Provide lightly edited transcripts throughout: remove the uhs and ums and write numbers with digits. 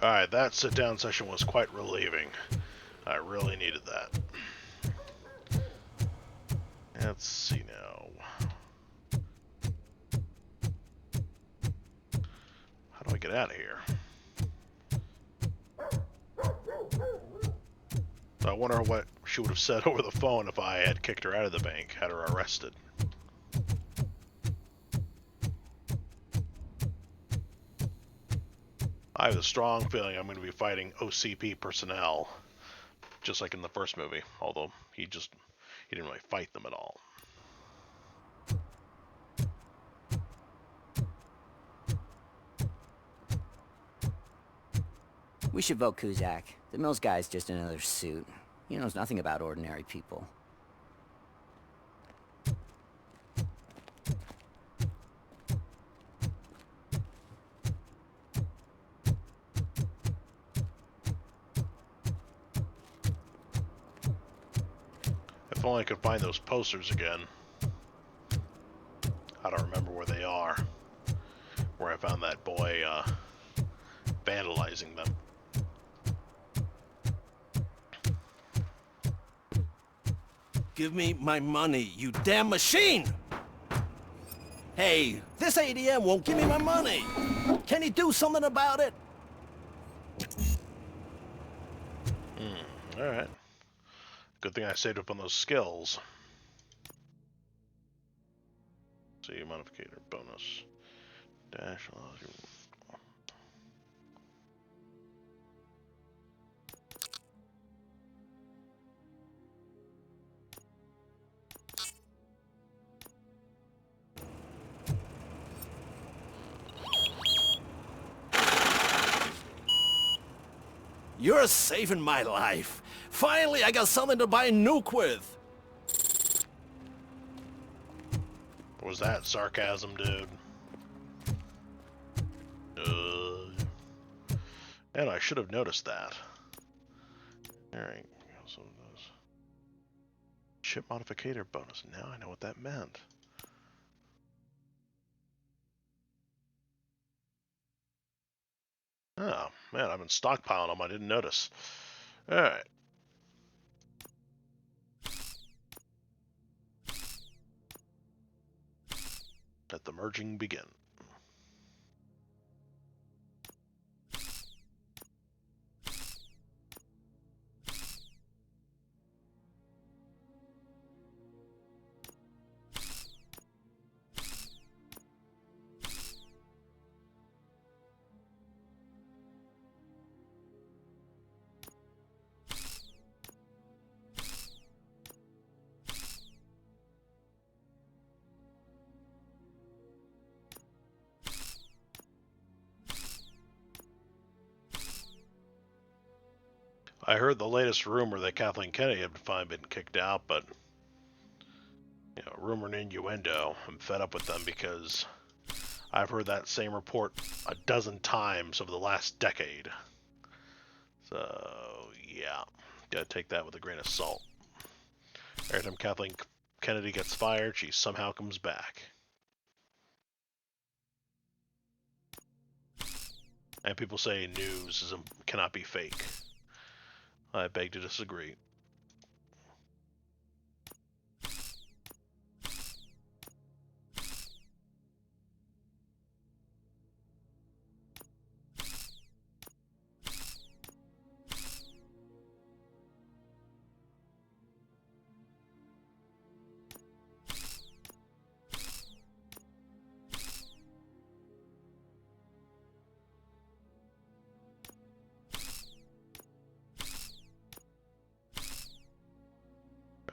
Alright, that sit-down session was quite relieving. I really needed that. Let's see now. How do I get out of here? I wonder what she would have said over the phone if I had kicked her out of the bank, had her arrested. I have a strong feeling I'm going to be fighting OCP personnel, just like in the first movie, although he didn't really fight them at all. We should vote Kuzak. The Mills guy's just another suit. He knows nothing about ordinary people. If only I could find those posters again. I don't remember where they are. Where I found that boy, vandalizing them. Give me my money, you damn machine! Hey, this ADM won't give me my money! Can he do something about it? Alright. Good thing I saved up on those skills. See, modificator bonus. Dash allows you. You're saving my life. Finally, I got something to buy a nuke with. Was that sarcasm, dude? And I should have noticed that. Alright, so those chip modificator bonus. Now I know what that meant. Oh, man, I've been stockpiling them. I didn't notice. Alright. Let the merging begin. I heard the latest rumor that Kathleen Kennedy had finally been kicked out, but, you know, rumor and innuendo. I'm fed up with them because I've heard that same report a dozen times over the last decade. So, yeah, gotta take that with a grain of salt. Every time Kathleen Kennedy gets fired, she somehow comes back. And people say news cannot be fake. I beg to disagree.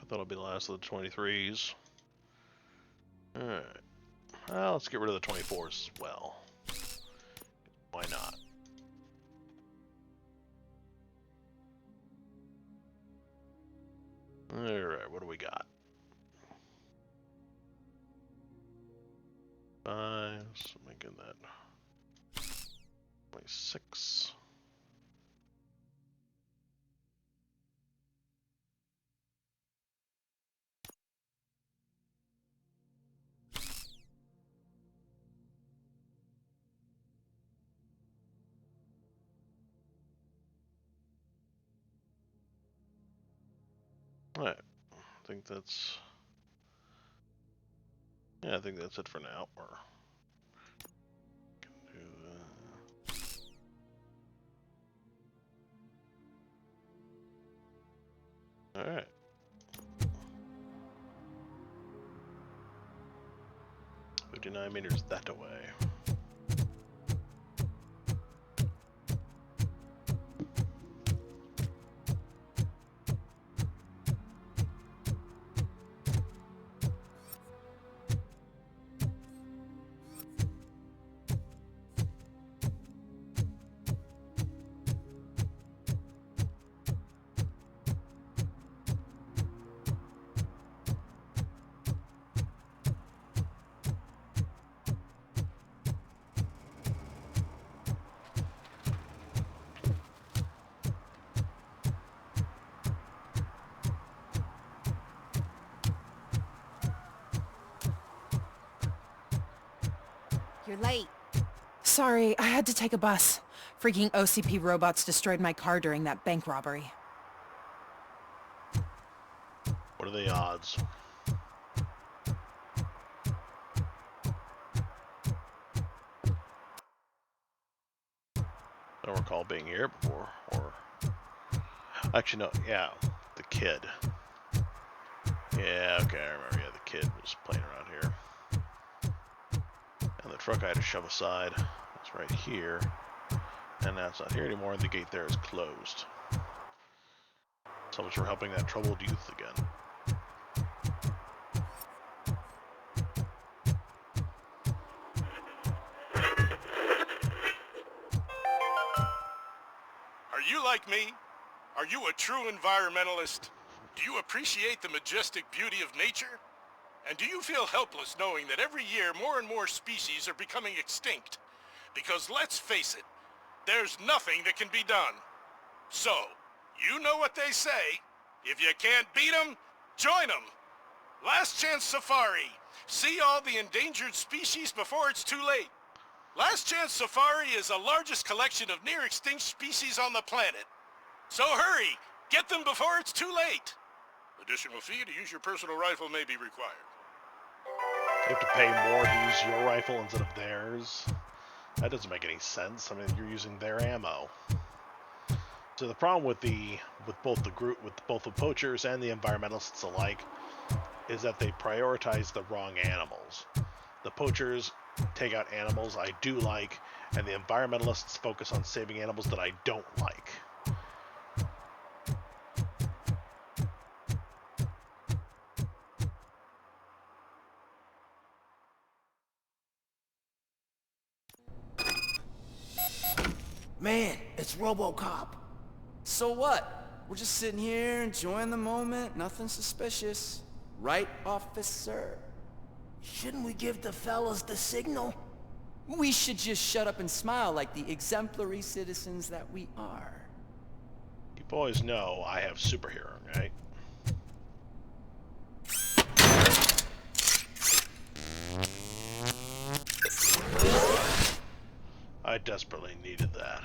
That'll be the last of the 23s. Alright. Well, let's get rid of the 24s as well. Why not? Alright, what do we got? 5, so making that 26. Alright. I think that's... Yeah, I think that's it for now. Or... Alright. 59 meters that away. You're late. Sorry, I had to take a bus. Freaking OCP robots destroyed my car during that bank robbery. What are the odds? I don't recall being here before, or... Actually, no, yeah, the kid. Yeah, okay, I remember, yeah, the kid was playing around here. And the truck I had to shove aside was right here. And that's not here anymore, and the gate there is closed. So much for helping that troubled youth again. Are you like me? Are you a true environmentalist? Do you appreciate the majestic beauty of nature? And do you feel helpless knowing that every year more and more species are becoming extinct? Because let's face it, there's nothing that can be done. So, you know what they say. If you can't beat 'em, join 'em. Last Chance Safari. See all the endangered species before it's too late. Last Chance Safari is the largest collection of near-extinct species on the planet. So hurry, get them before it's too late. Additional fee to use your personal rifle may be required. You have to pay more to use your rifle instead of theirs. That doesn't make any sense. I mean, you're using their ammo. So the problem with both the poachers and the environmentalists alike is that they prioritize the wrong animals. The poachers take out animals I do like, and the environmentalists focus on saving animals that I don't like. Man, it's RoboCop. So what? We're just sitting here enjoying the moment, nothing suspicious. Right, officer? Shouldn't we give the fellas the signal? We should just shut up and smile like the exemplary citizens that we are. You boys know I have superhero, right? I desperately needed that.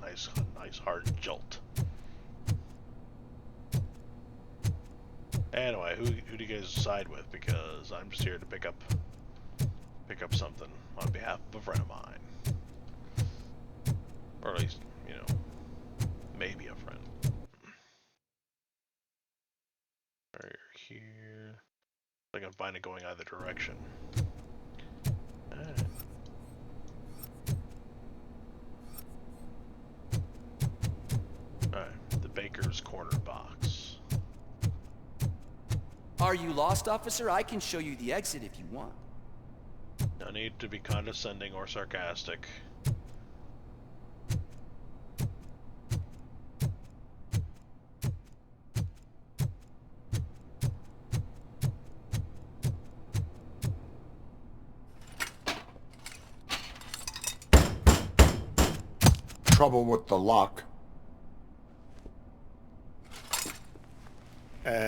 Nice hard jolt. Anyway, who do you guys side with? Because I'm just here to pick up something on behalf of a friend of mine, or at least, you know, maybe a friend. Right here. I can find it going either direction. Alright. Alright, the baker's corner box. Are you lost, officer? I can show you the exit if you want. No need to be condescending or sarcastic. Trouble with the lock.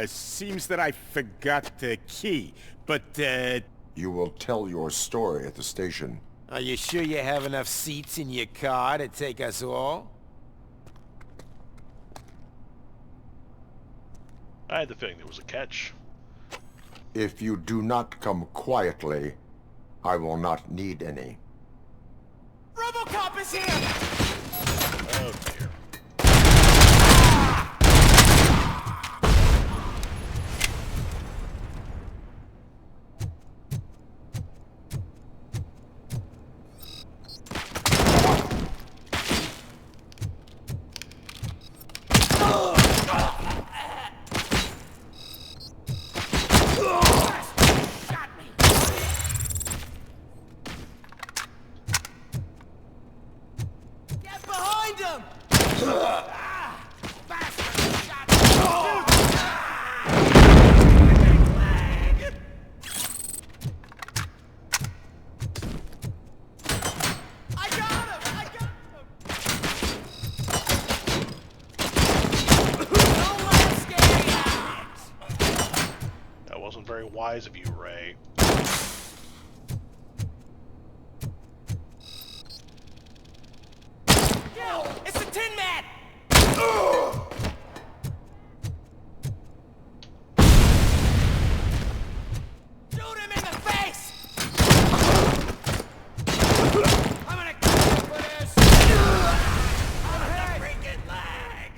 Seems that I forgot the key, but, You will tell your story at the station. Are you sure you have enough seats in your car to take us all? I had the feeling there was a catch. If you do not come quietly, I will not need any. RoboCop is here! Oh dear. Get behind him! I got him! I got him! Don't let him scare you! That wasn't very wise of you, Ray. Yo, it's the Tin Man! Shoot him in the face! I'm gonna kill you for this! On the freaking leg!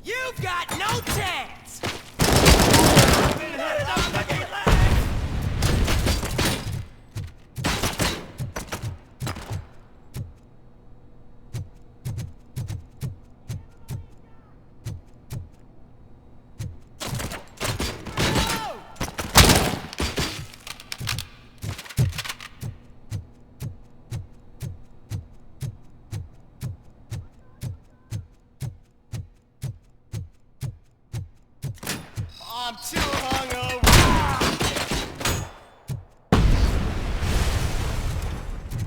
You've got no chance! I've been hit on the freaking leg! I'm too hungover.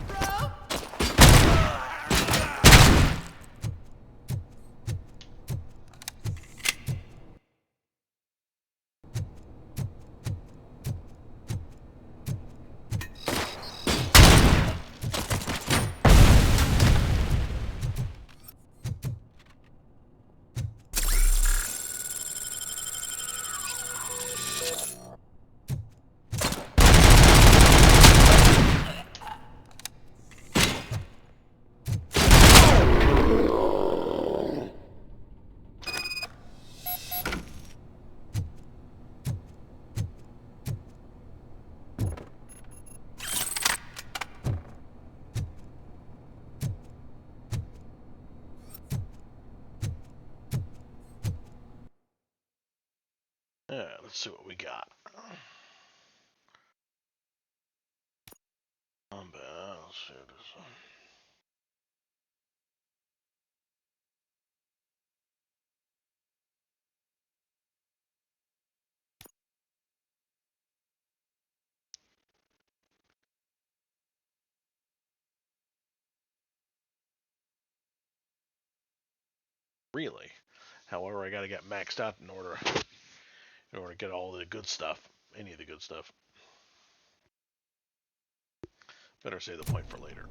Bro? Yeah, let's see what we got. Let's see this one. Really. However, I gotta get maxed out in order to get all the good stuff. Any of the good stuff. Better save the point for later.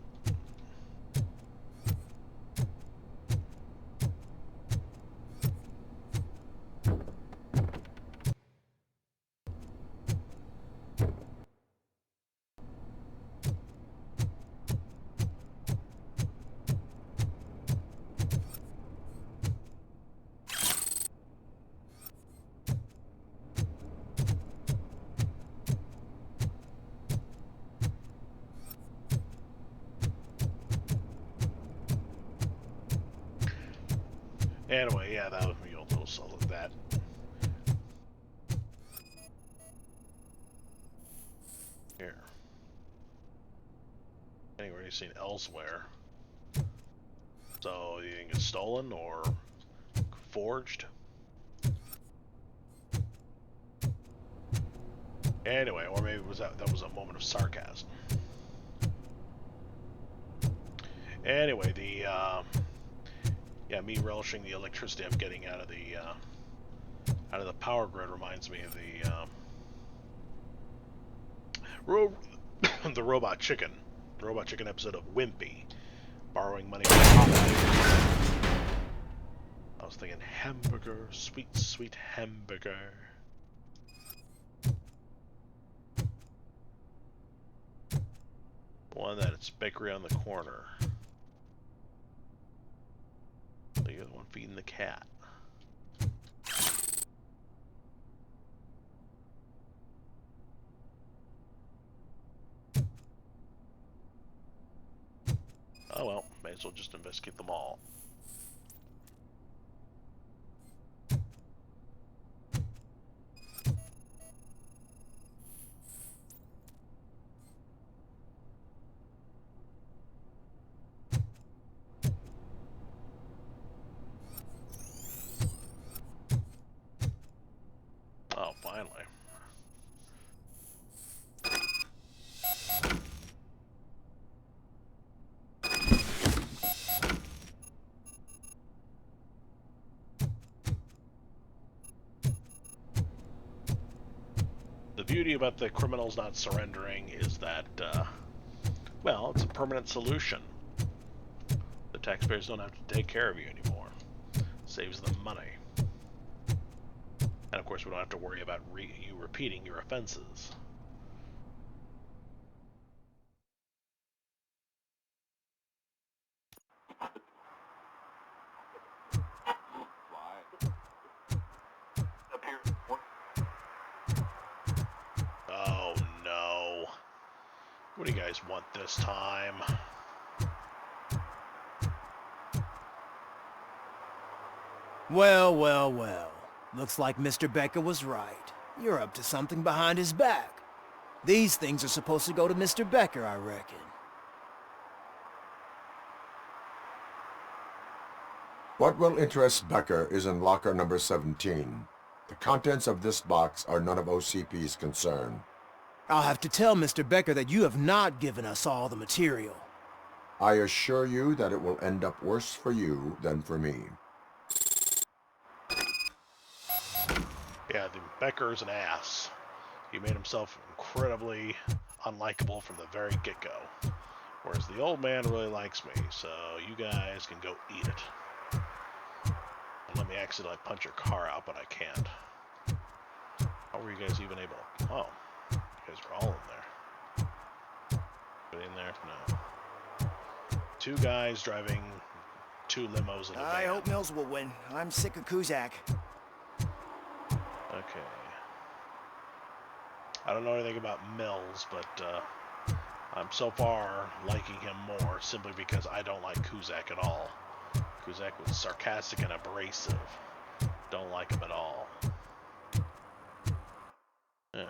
Anyway, yeah, that would be a little solid that. Here. Anywhere you've seen elsewhere. So you think it's stolen or forged? Anyway, or maybe that was a moment of sarcasm. Anyway, yeah, me relishing the electricity I'm getting out of the power grid reminds me of the Robot Chicken episode of Wimpy, borrowing money from the I was thinking hamburger, sweet, sweet hamburger. One that it's bakery on the corner. You're the one feeding the cat. Oh well, may as well just investigate them all. Oh, finally. The beauty about the criminals not surrendering is that, well, it's a permanent solution. The taxpayers don't have to take care of you anymore. Saves them money. And of course, we don't have to worry about you repeating your offenses. Oh no. What do you guys want this time? Well, well, well. Looks like Mr. Becker was right. You're up to something behind his back. These things are supposed to go to Mr. Becker, I reckon. What will interest Becker is in locker number 17. The contents of this box are none of OCP's concern. I'll have to tell Mr. Becker that you have not given us all the material. I assure you that it will end up worse for you than for me. Yeah, the Becker's an ass. He made himself incredibly unlikable from the very get-go. Whereas the old man really likes me, so you guys can go eat it. And let me accidentally punch your car out, but I can't. How were you guys even able? Oh, you guys are all in there. Get in there? No. Two guys driving two limos in a van. I hope Mills will win. I'm sick of Kuzak. Okay. I don't know anything about Mills, but I'm so far liking him more simply because I don't like Kuzak at all. Kuzak was sarcastic and abrasive. Don't like him at all. Yeah.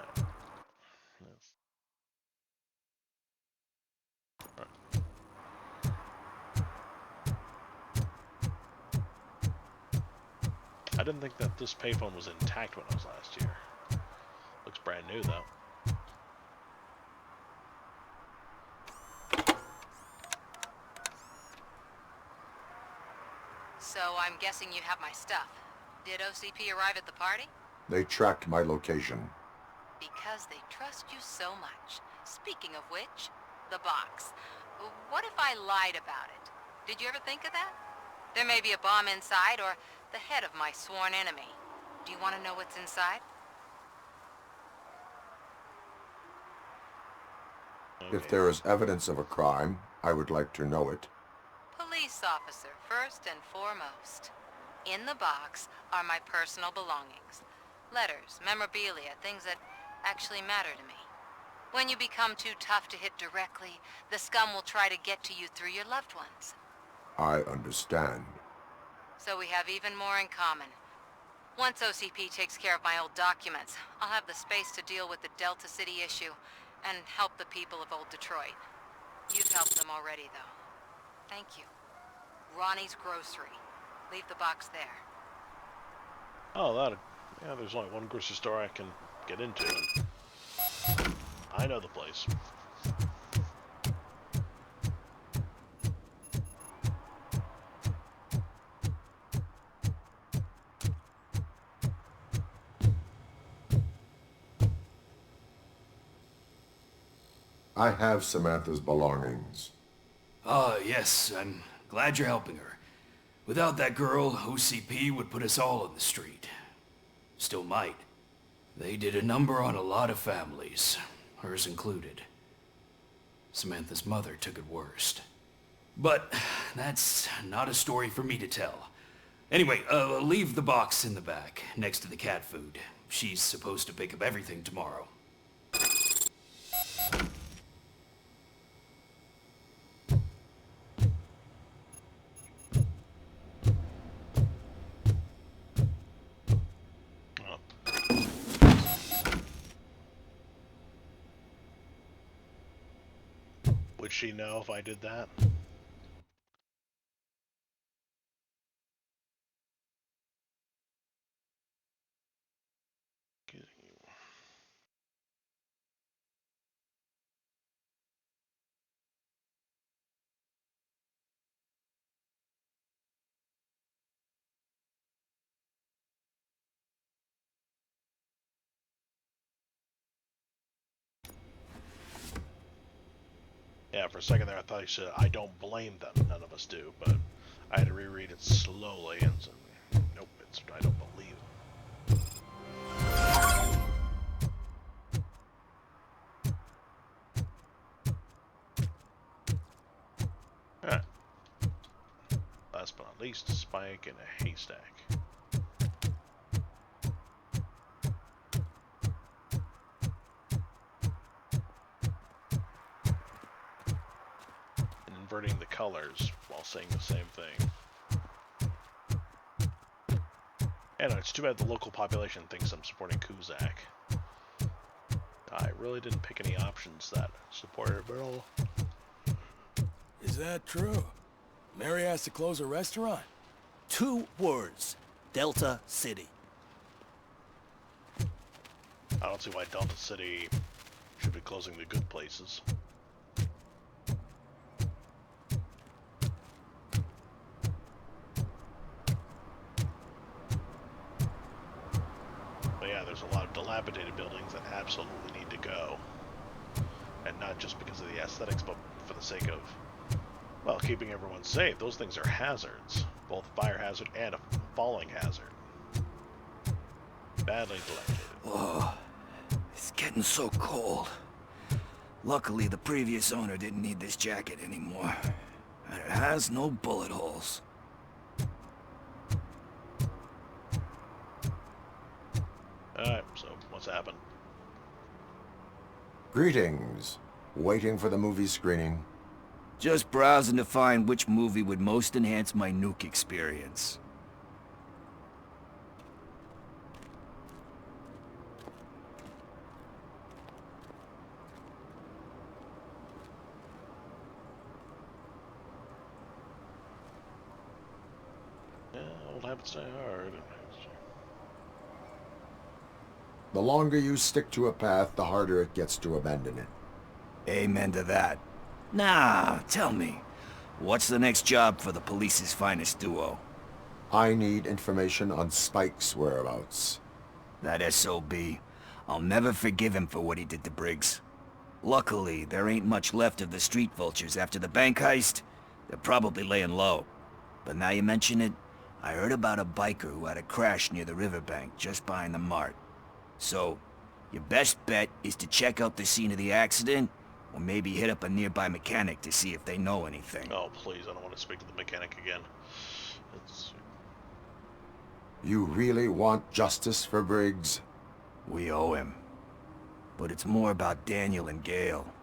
I didn't think that this payphone was intact when it was last year. Looks brand new though. So I'm guessing you have my stuff. Did OCP arrive at the party? They tracked my location. Because they trust you so much. Speaking of which, the box. What if I lied about it? Did you ever think of that? There may be a bomb inside or the head of my sworn enemy. Do you want to know what's inside? If there is evidence of a crime, I would like to know it. Police officer, first and foremost. In the box are my personal belongings. Letters, memorabilia, things that actually matter to me. When you become too tough to hit directly, the scum will try to get to you through your loved ones. I understand. So we have even more in common. Once OCP takes care of my old documents, I'll have the space to deal with the Delta City issue and help the people of old Detroit. You've helped them already, though. Thank you. Ronnie's Grocery. Leave the box there. Oh, yeah, there's only one grocery store I can get into, and I know the place. I have Samantha's belongings. Ah, yes, I'm glad you're helping her. Without that girl, OCP would put us all in the street. Still might. They did a number on a lot of families, hers included. Samantha's mother took it worst. But that's not a story for me to tell. Anyway, leave the box in the back, next to the cat food. She's supposed to pick up everything tomorrow. Would she know if I did that? Yeah, for a second there I thought he said, I don't blame them, none of us do, but I had to reread it slowly and so, nope, it's, I don't believe it. Alright. Last but not least, a spike in a haystack. Inverting the colors while saying the same thing. And it's too bad the local population thinks I'm supporting Kuzak. I really didn't pick any options that supported him at all. Is that true? Mary has to close her restaurant? 2 words. Delta City. I don't see why Delta City should be closing the good places. But yeah, there's a lot of dilapidated buildings that absolutely need to go. And not just because of the aesthetics, but for the sake of, well, keeping everyone safe. Those things are hazards. Both a fire hazard and a falling hazard. Badly dilapidated. Oh, it's getting so cold. Luckily, the previous owner didn't need this jacket anymore. And it has no bullet holes. Alright, so what's happened? Greetings. Waiting for the movie screening. Just browsing to find which movie would most enhance my nuke experience. Yeah, old habits die hard. The longer you stick to a path, the harder it gets to abandon it. Amen to that. Now, tell me, what's the next job for the police's finest duo? I need information on Spike's whereabouts. That SOB. I'll never forgive him for what he did to Briggs. Luckily, there ain't much left of the street vultures after the bank heist. They're probably laying low. But now you mention it, I heard about a biker who had a crash near the riverbank just behind the mart. So, your best bet is to check out the scene of the accident, or maybe hit up a nearby mechanic to see if they know anything. Oh, please, I don't want to speak to the mechanic again. It's... You really want justice for Briggs? We owe him. But it's more about Daniel and Gale.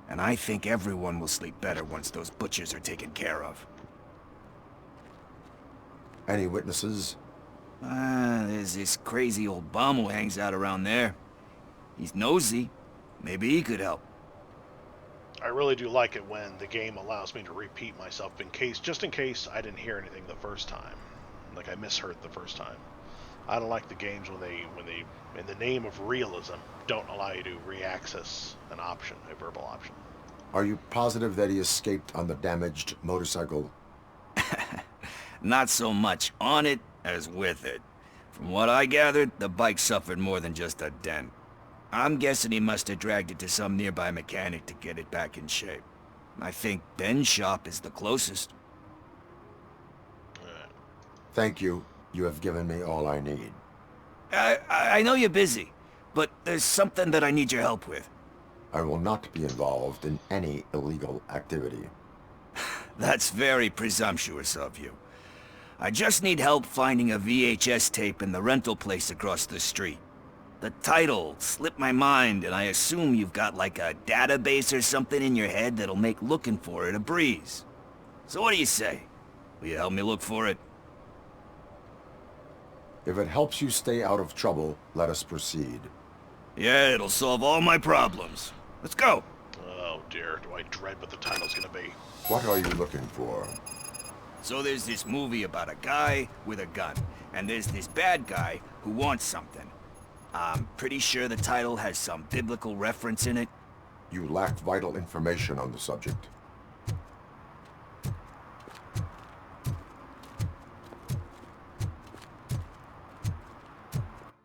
And I think everyone will sleep better once those butchers are taken care of. Any witnesses? There's this crazy old bum who hangs out around there. He's nosy. Maybe he could help. I really do like it when the game allows me to repeat myself just in case I didn't hear anything the first time. Like I misheard the first time. I don't like the games when they, in the name of realism, don't allow you to re-access an option, a verbal option. Are you positive that he escaped on the damaged motorcycle? Not so much on it as with it. From what I gathered, the bike suffered more than just a dent. I'm guessing he must have dragged it to some nearby mechanic to get it back in shape. I think Ben's shop is the closest. Thank you. You have given me all I need. I know you're busy, but there's something that I need your help with. I will not be involved in any illegal activity. That's very presumptuous of you. I just need help finding a VHS tape in the rental place across the street. The title slipped my mind, and I assume you've got like a database or something in your head that'll make looking for it a breeze. So what do you say? Will you help me look for it? If it helps you stay out of trouble, let us proceed. Yeah, it'll solve all my problems. Let's go. Oh dear, do I dread what the title's gonna be. What are you looking for? So there's this movie about a guy with a gun, and there's this bad guy who wants something. I'm pretty sure the title has some biblical reference in it. You lack vital information on the subject.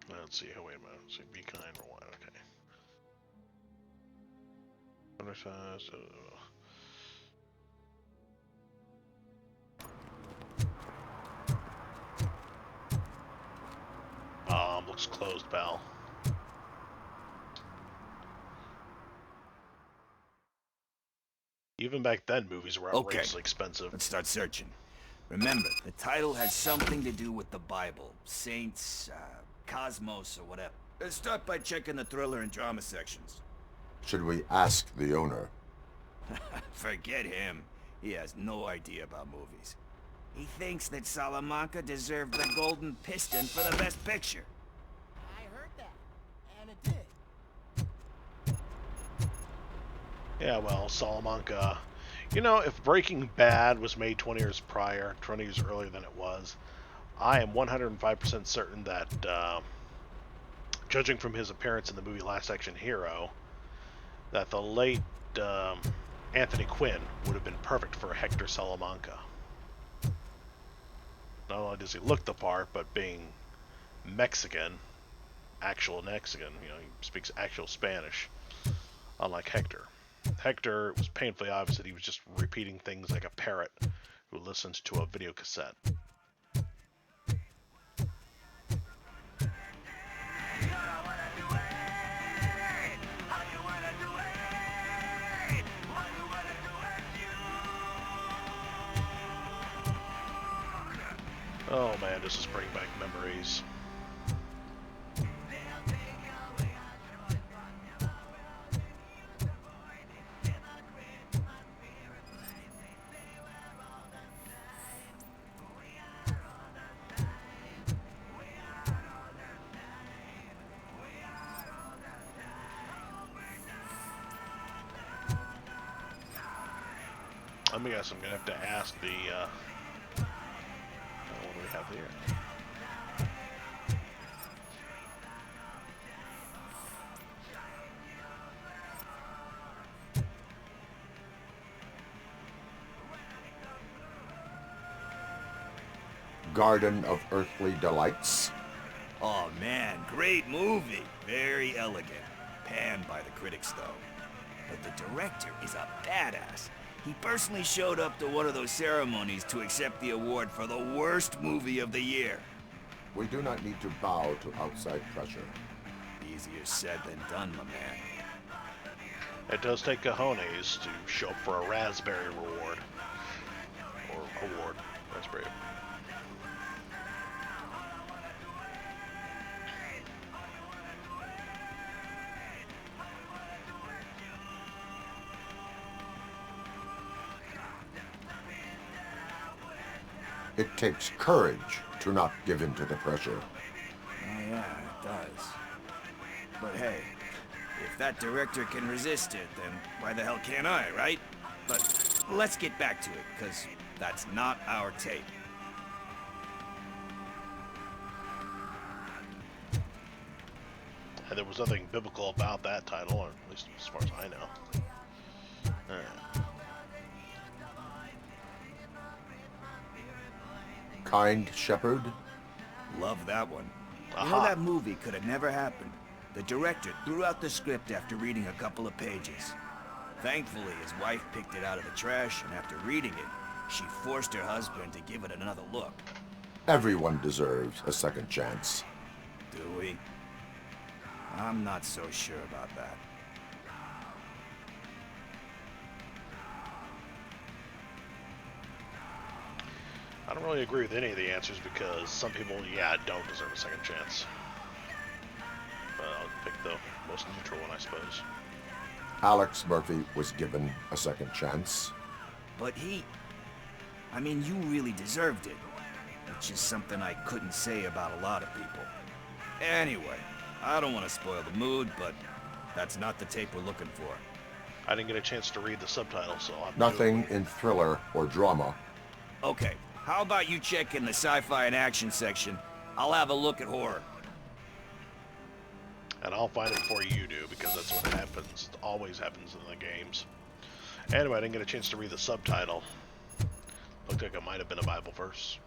Let's see, wait a minute. Let's see, be kind or what? Okay. Undersize, looks closed, pal. Even back then, movies were outrageously expensive. Let's start searching. Remember, the title has something to do with the Bible, saints, cosmos, or whatever. Let's start by checking the thriller and drama sections. Should we ask the owner? Forget him. He has no idea about movies. He thinks that Salamanca deserved the Golden Piston for the Best Picture. I heard that, and it did. Yeah, well, Salamanca. You know, if Breaking Bad was made 20 years prior, 20 years earlier than it was, I am 105% certain that, judging from his appearance in the movie Last Action Hero, that the late Anthony Quinn would have been perfect for Hector Salamanca. Not only does he look the part, but being Mexican, actual Mexican, you know, he speaks actual Spanish, unlike Hector. Hector, it was painfully obvious that he was just repeating things like a parrot who listens to a video cassette. Oh man, this is bringing back memories. Let me guess, I'm gonna have to ask the, what do we have here? Garden of Earthly Delights? Oh man, great movie. Very elegant. Panned by the critics though. But the director is a badass. He personally showed up to one of those ceremonies to accept the award for the worst movie of the year. We do not need to bow to outside pressure. Easier said than done, my man. It does take cojones to show up for a raspberry reward. Or award. Raspberry. It takes courage to not give in to the pressure. Oh yeah, it does. But hey, if that director can resist it, then why the hell can't I, right? But let's get back to it, because that's not our tape. And there was nothing biblical about that title, or at least as far as I know. Alright. Kind Shepherd? Love that one. Aha. You know, that movie could have never happened. The director threw out the script after reading a couple of pages. Thankfully, his wife picked it out of the trash, and after reading it, she forced her husband to give it another look. Everyone deserves a second chance. Do we? I'm not so sure about that. I don't really agree with any of the answers because some people, yeah, don't deserve a second chance. But I'll pick the most neutral one, I suppose. Alex Murphy was given a second chance. But I mean, you really deserved it. Which is something I couldn't say about a lot of people. Anyway, I don't want to spoil the mood, but that's not the tape we're looking for. I didn't get a chance to read the subtitles, so I'm Nothing in thriller or drama. Okay, how about you check in the sci-fi and action section? I'll have a look at horror. And I'll find it before you do, because that's what happens. It always happens in the games. Anyway, I didn't get a chance to read the subtitle. Looked like it might have been a Bible verse.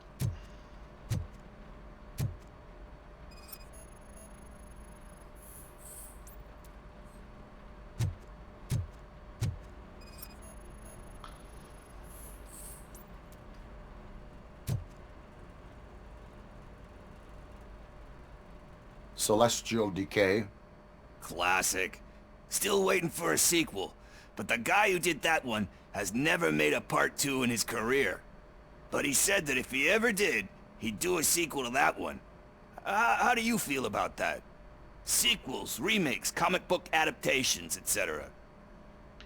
Celestial Decay. Classic. Still waiting for a sequel, but the guy who did that one has never made a part 2 in his career. But he said that if he ever did, he'd do a sequel to that one. How do you feel about that? Sequels, remakes, comic book adaptations, etc.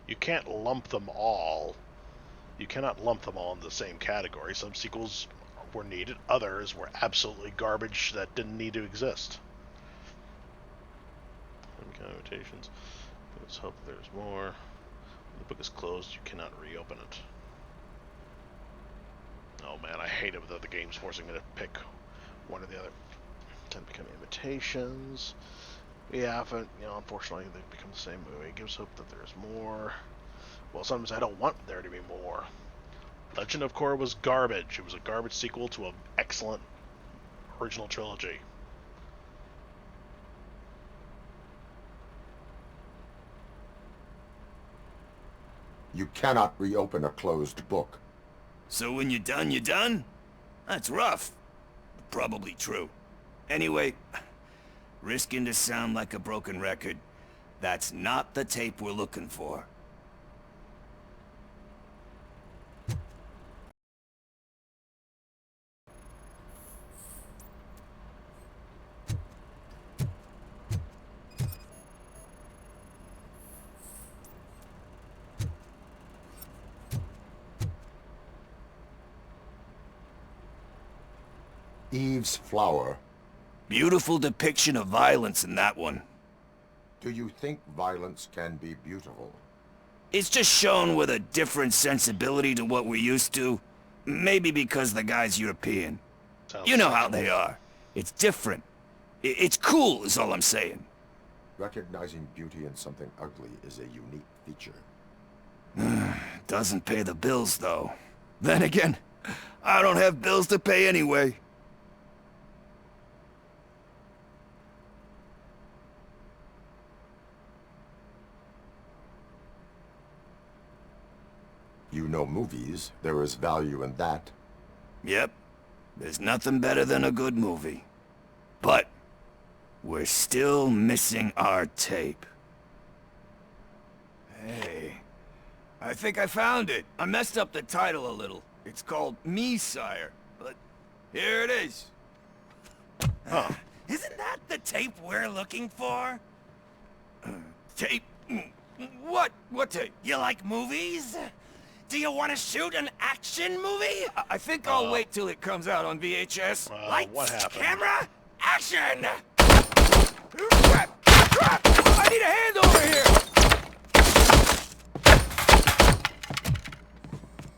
You can't lump them all. You cannot lump them all in the same category. Some sequels were needed, others were absolutely garbage that didn't need to exist. Annotations. Let's hope there's more. When the book is closed, you cannot reopen it. Oh man, I hate it with other games forcing me to pick one or the other. Tend to become imitations. Yeah, but unfortunately, they become the same movie. It gives hope that there's more. Well, sometimes I don't want there to be more. Legend of Korra was garbage. It was a garbage sequel to an excellent original trilogy. You cannot reopen a closed book. So when you're done, you're done? That's rough. Probably true. Anyway, risking to sound like a broken record, that's not the tape we're looking for. Eve's Flower. Beautiful depiction of violence in that one. Do you think violence can be beautiful? It's just shown with a different sensibility to what we're used to. Maybe because the guy's European. You know how they are. It's different. It's cool is all I'm saying. Recognizing beauty in something ugly is a unique feature. Doesn't pay the bills, though. Then again, I don't have bills to pay anyway. You know movies. There is value in that. Yep. There's nothing better than a good movie. But we're still missing our tape. Hey, I think I found it. I messed up the title a little. It's called Me, Sire. But here it is. Huh. Isn't that the tape we're looking for? Tape? What? What tape? You like movies? Do you want to shoot an action movie? I think I'll wait till it comes out on VHS. Lights, what happened? camera, action! Crap! Crap! I need a hand over here!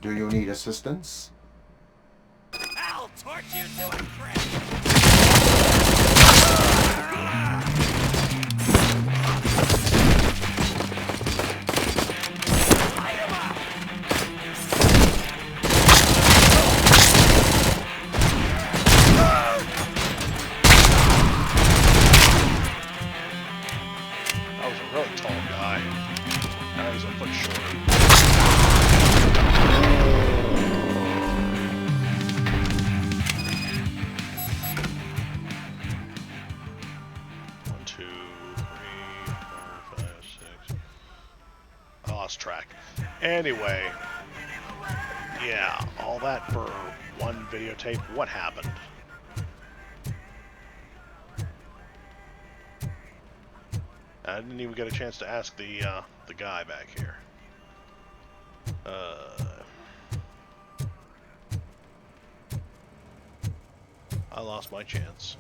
Do you need assistance? I'll torch you to a crisp! That was a really tall guy. Now he's a foot shorter. Anyway, yeah, all that for one videotape. What happened? I didn't even get a chance to ask the guy back here. I lost my chance.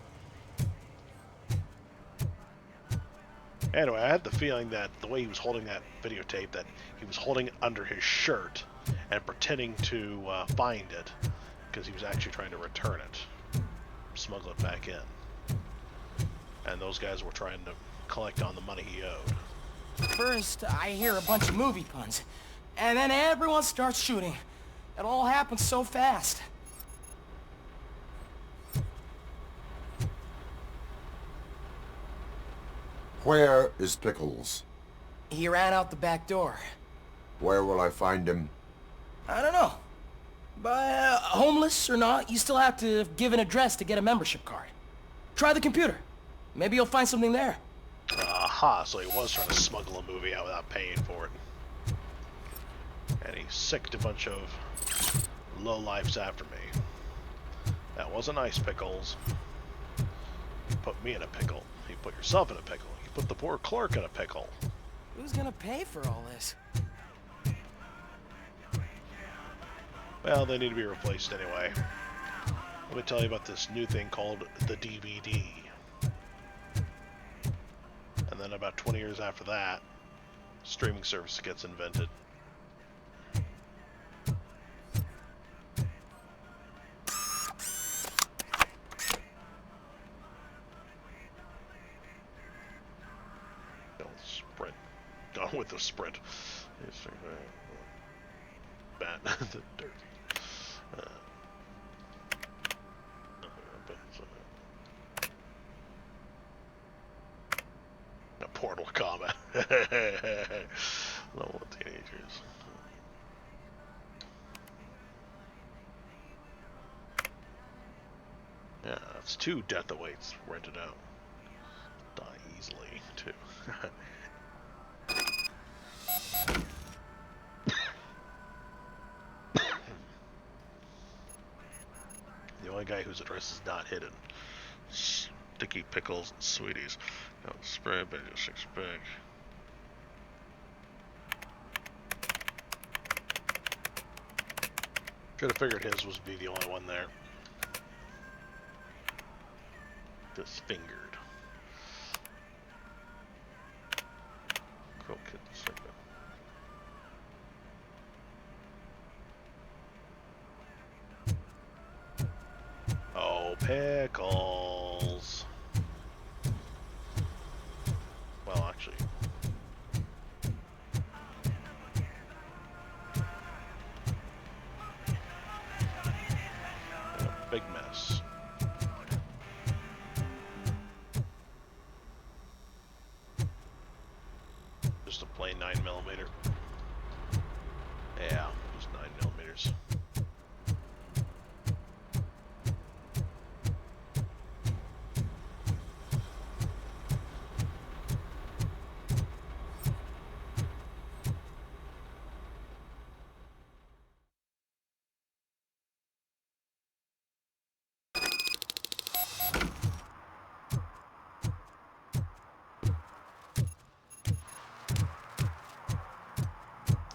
Anyway, I had the feeling that the way he was holding that videotape, that he was holding it under his shirt and pretending to find it, because he was actually trying to return it, smuggle it back in. And those guys were trying to collect on the money he owed. First, I hear a bunch of movie puns, and then everyone starts shooting. It all happens so fast. Where is Pickles? He ran out the back door. Where will I find him? I don't know. But homeless or not, you still have to give an address to get a membership card. Try the computer. Maybe you'll find something there. Aha, so he was trying to smuggle a movie out without paying for it. And he sicked a bunch of lowlifes after me. That wasn't nice, Pickles. You put me in a pickle. You put yourself in a pickle. You put the poor clerk in a pickle. Who's gonna pay for all this? Well, they need to be replaced anyway. Let me tell you about this new thing called the DVD. And then about 20 years after that, streaming service gets invented. Don't sprint. Gone with the sprint. Bat. The dirty. A Portal Combat. Level of teenagers. Yeah, that's 2 death awaits rented out. Die easily, too. The only guy whose address is not hidden. Sticky pickles and sweeties. No, spray by just 6 bag. Could have figured his was be the only one there. Just fingered. Crow kid segment. Oh, pickles. Well, actually. A big mess. Just a plain 9mm. Yeah, just 9mm.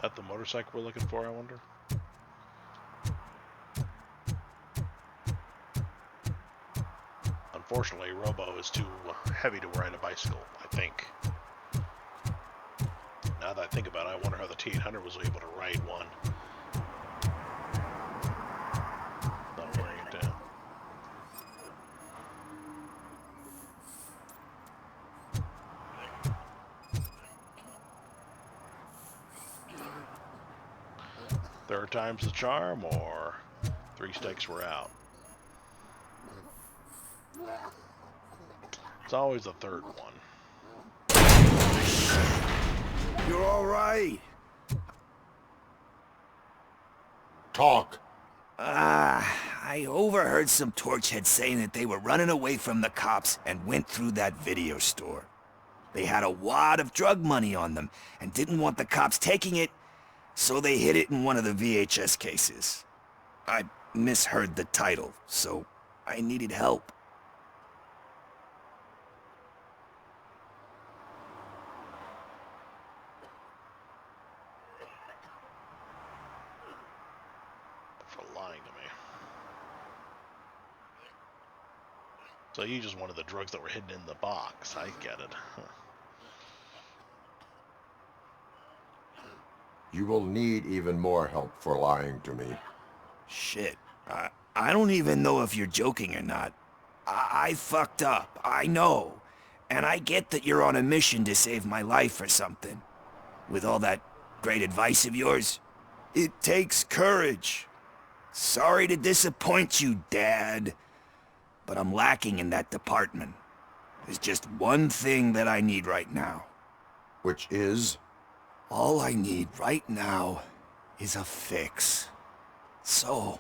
That the motorcycle we're looking for, I wonder? Unfortunately, Robo is too heavy to ride a bicycle, I think. Now that I think about it, I wonder how the T-800 was able to ride one. Not wearing it down. Third time's the charm, or 3 steaks were out. It's always the third one. You're all right. Talk. I overheard some torchheads saying that they were running away from the cops and went through that video store. They had a wad of drug money on them and didn't want the cops taking it. So they hid it in one of the VHS cases. I misheard the title, so I needed help. For lying to me. So you just wanted the drugs that were hidden in the box. I get it. Huh. You will need even more help for lying to me. Shit. I don't even know if you're joking or not. I fucked up. I know. And I get that you're on a mission to save my life or something. With all that great advice of yours. It takes courage. Sorry to disappoint you, Dad. But I'm lacking in that department. There's just one thing that I need right now. Which is? All I need right now is a fix. So,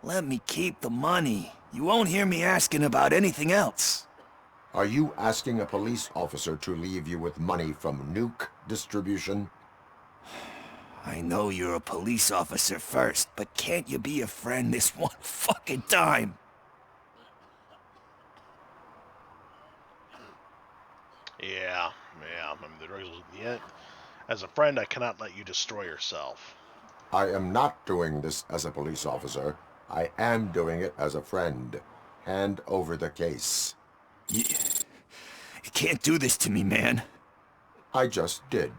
let me keep the money. You won't hear me asking about anything else. Are you asking a police officer to leave you with money from nuke distribution? I know you're a police officer first, but can't you be a friend this one fucking time? Yeah. I mean, the drugs was the end. As a friend, I cannot let you destroy yourself. I am not doing this as a police officer. I am doing it as a friend. Hand over the case. You can't do this to me, man. I just did.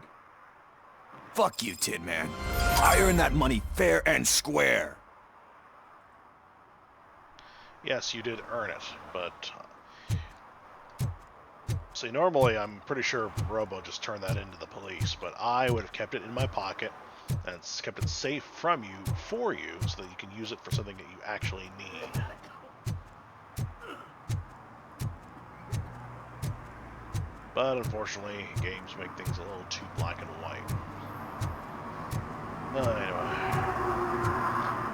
Fuck you, Tin Man. I earned that money fair and square. Yes, you did earn it, but... See, normally I'm pretty sure Robo just turned that into the police, but I would have kept it in my pocket and kept it safe from you, for you, so that you can use it for something that you actually need. But unfortunately, games make things a little too black and white. Anyway.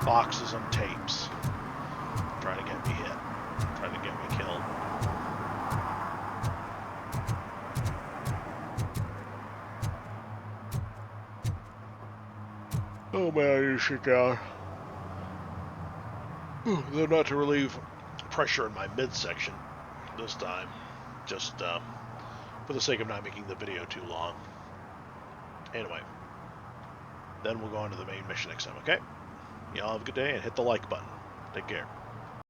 Boxes and tapes. Trying to get me hit. Trying to get me killed. Oh man, I need to sit down. Though not to relieve pressure in my midsection this time. Just for the sake of not making the video too long. Anyway. Then we'll go on to the main mission next time, okay? Y'all have a good day and hit the like button. Take care.